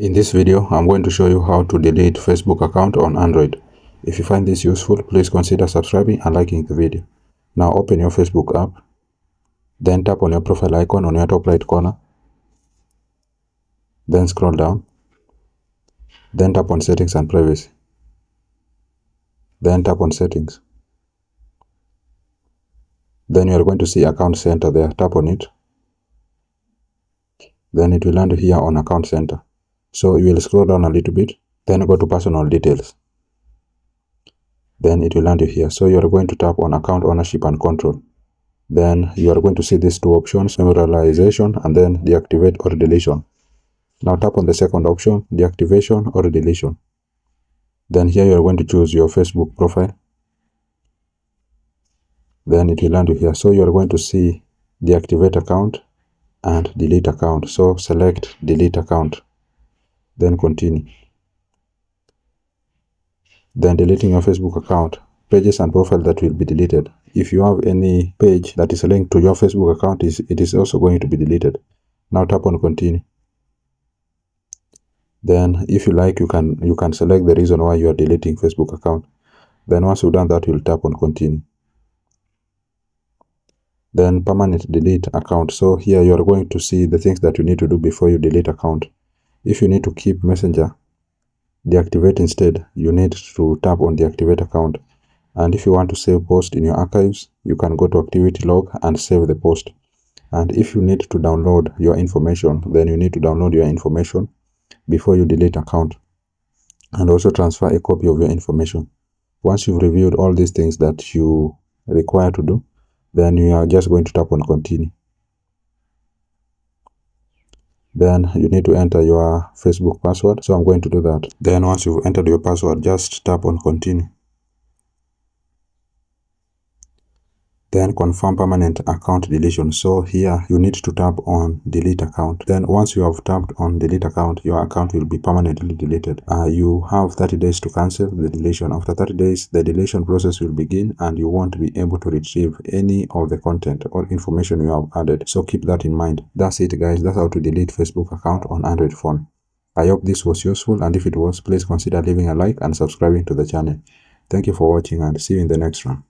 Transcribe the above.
In this video, I'm going to show you how to delete Facebook account on Android. If you find this useful, please consider subscribing and liking the video. Now open your Facebook app, then tap on your profile icon on your top right corner, then scroll down, then tap on settings and privacy, then tap on settings. Then you are going to see account center there, tap on it. Then it will land here on account center. So you will scroll down a little bit, then go to personal details. Then it will land you here. So you are going to tap on account ownership and control. Then you are going to see these two options, memorialization and then deactivate or deletion. Now tap on the second option, deactivation or deletion. Then here you are going to choose your Facebook profile. Then it will land you here. So you are going to see deactivate account and delete account. So select delete account. Then continue. Then deleting your Facebook account, pages and profile that will be deleted. If you have any page that is linked to your Facebook account, it is also going to be deleted. Now tap on continue. Then if you like, you can select the reason why you are deleting Facebook account. Then once you've done that, you'll tap on continue. Then permanent delete account. So here you are going to see the things that you need to do before you delete account. If you need to keep Messenger, deactivate instead, you need to tap on deactivate account. And if you want to save post in your archives, you can go to activity log and save the post. And if you need to download your information, then you need to download your information before you delete account, and also transfer a copy of your information. Once you've reviewed all these things that you require to do, then you are just going to tap on continue. Then you need to enter your Facebook password. So I'm going to do that. Then once you've entered your password, just tap on continue. Then confirm permanent account deletion. So here you need to tap on delete account. Then once you have tapped on delete account, your account will be permanently deleted. You have 30 days to cancel the deletion. After 30 days, the deletion process will begin and you won't be able to retrieve any of the content or information you have added. So keep that in mind. That's it, guys. That's how to delete Facebook account on Android phone. I hope this was useful, and if it was, please consider leaving a like and subscribing to the channel. Thank you for watching and see you in the next one.